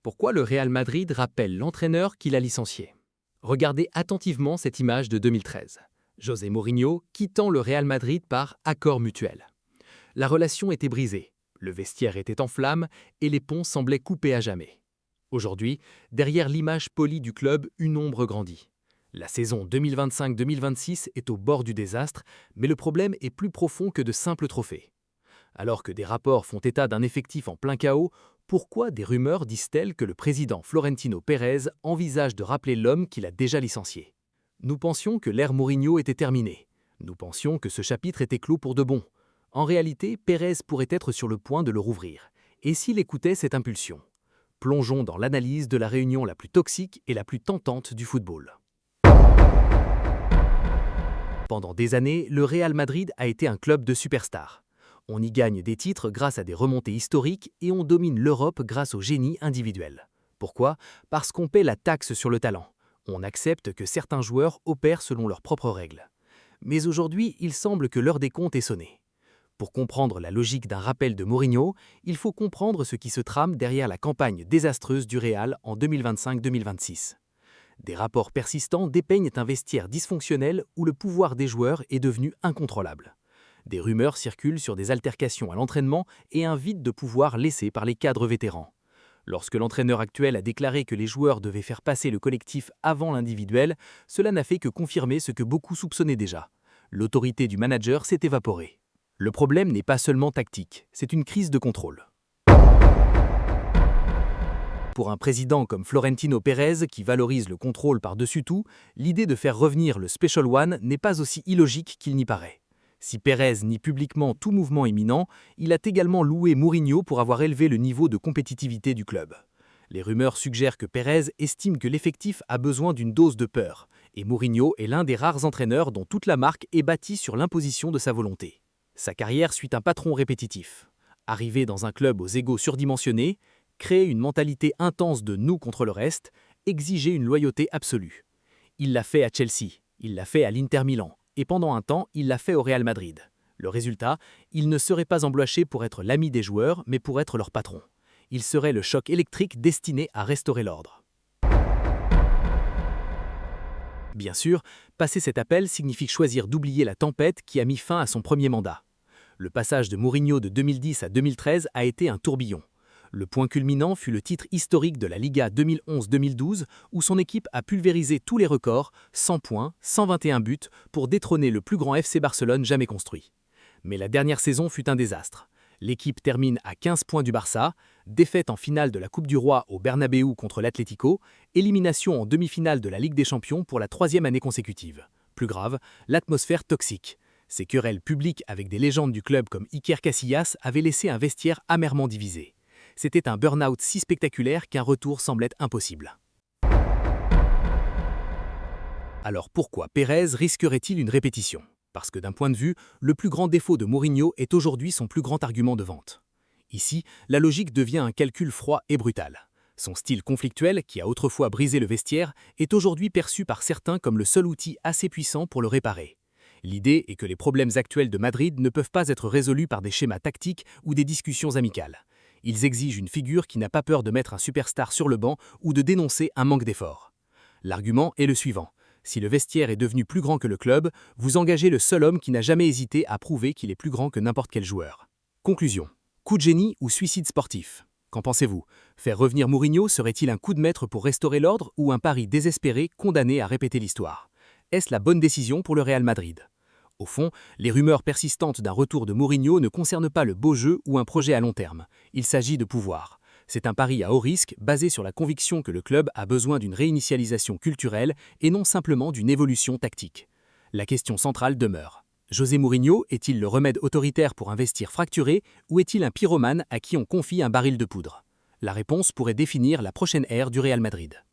Pourquoi le Real Madrid rappelle l'entraîneur qu'il a licencié? Regardez attentivement cette image de 2013. José Mourinho quittant le Real Madrid par accord mutuel. La relation était brisée, le vestiaire était en flammes et les ponts semblaient coupés à jamais. Aujourd'hui, derrière l'image polie du club, une ombre grandit. La saison 2025-2026 est au bord du désastre, mais le problème est plus profond que de simples trophées. Alors que des rapports font état d'un effectif en plein chaos, pourquoi des rumeurs disent-elles que le président Florentino Pérez envisage de rappeler l'homme qu'il a déjà licencié? Nous pensions que l'ère Mourinho était terminée. Nous pensions que ce chapitre était clos pour de bon. En réalité, Pérez pourrait être sur le point de le rouvrir. Et s'il écoutait cette impulsion? Plongeons dans l'analyse de la réunion la plus toxique et la plus tentante du football. Pendant des années, le Real Madrid a été un club de superstars. On y gagne des titres grâce à des remontées historiques et on domine l'Europe grâce au génie individuel. Pourquoi? Parce qu'on paie la taxe sur le talent. On accepte que certains joueurs opèrent selon leurs propres règles. Mais aujourd'hui, il semble que l'heure des comptes est sonnée. Pour comprendre la logique d'un rappel de Mourinho, il faut comprendre ce qui se trame derrière la campagne désastreuse du Real en 2025-2026. Des rapports persistants dépeignent un vestiaire dysfonctionnel où le pouvoir des joueurs est devenu incontrôlable. Des rumeurs circulent sur des altercations à l'entraînement et un vide de pouvoir laissé par les cadres vétérans. Lorsque l'entraîneur actuel a déclaré que les joueurs devaient faire passer le collectif avant l'individuel, cela n'a fait que confirmer ce que beaucoup soupçonnaient déjà. L'autorité du manager s'est évaporée. Le problème n'est pas seulement tactique, c'est une crise de contrôle. Pour un président comme Florentino Pérez, qui valorise le contrôle par-dessus tout, l'idée de faire revenir le Special One n'est pas aussi illogique qu'il n'y paraît. Si Pérez nie publiquement tout mouvement imminent, il a également loué Mourinho pour avoir élevé le niveau de compétitivité du club. Les rumeurs suggèrent que Pérez estime que l'effectif a besoin d'une dose de peur, et Mourinho est l'un des rares entraîneurs dont toute la marque est bâtie sur l'imposition de sa volonté. Sa carrière suit un patron répétitif. Arriver dans un club aux égos surdimensionnés, créer une mentalité intense de nous contre le reste, exiger une loyauté absolue. Il l'a fait à Chelsea, il l'a fait à l'Inter Milan, et pendant un temps, il l'a fait au Real Madrid. Le résultat, il ne serait pas embauché pour être l'ami des joueurs, mais pour être leur patron. Il serait le choc électrique destiné à restaurer l'ordre. Bien sûr, passer cet appel signifie choisir d'oublier la tempête qui a mis fin à son premier mandat. Le passage de Mourinho de 2010 à 2013 a été un tourbillon. Le point culminant fut le titre historique de la Liga 2011-2012 où son équipe a pulvérisé tous les records, 100 points, 121 buts, pour détrôner le plus grand FC Barcelone jamais construit. Mais la dernière saison fut un désastre. L'équipe termine à 15 points du Barça, défaite en finale de la Coupe du Roi au Bernabéu contre l'Atlético, élimination en demi-finale de la Ligue des Champions pour la 3e année consécutive. Plus grave, l'atmosphère toxique. Ces querelles publiques avec des légendes du club comme Iker Casillas avaient laissé un vestiaire amèrement divisé. C'était un burn-out si spectaculaire qu'un retour semblait impossible. Alors pourquoi Pérez risquerait-il une répétition? Parce que d'un point de vue, le plus grand défaut de Mourinho est aujourd'hui son plus grand argument de vente. Ici, la logique devient un calcul froid et brutal. Son style conflictuel, qui a autrefois brisé le vestiaire, est aujourd'hui perçu par certains comme le seul outil assez puissant pour le réparer. L'idée est que les problèmes actuels de Madrid ne peuvent pas être résolus par des schémas tactiques ou des discussions amicales. Ils exigent une figure qui n'a pas peur de mettre un superstar sur le banc ou de dénoncer un manque d'effort. L'argument est le suivant. Si le vestiaire est devenu plus grand que le club, vous engagez le seul homme qui n'a jamais hésité à prouver qu'il est plus grand que n'importe quel joueur. Conclusion. Coup de génie ou suicide sportif? Qu'en pensez-vous? Faire revenir Mourinho serait-il un coup de maître pour restaurer l'ordre ou un pari désespéré condamné à répéter l'histoire? Est-ce la bonne décision pour le Real Madrid? Au fond, les rumeurs persistantes d'un retour de Mourinho ne concernent pas le beau jeu ou un projet à long terme. Il s'agit de pouvoir. C'est un pari à haut risque basé sur la conviction que le club a besoin d'une réinitialisation culturelle et non simplement d'une évolution tactique. La question centrale demeure. José Mourinho est-il le remède autoritaire pour un vestiaire fracturé ou est-il un pyromane à qui on confie un baril de poudre? La réponse pourrait définir la prochaine ère du Real Madrid.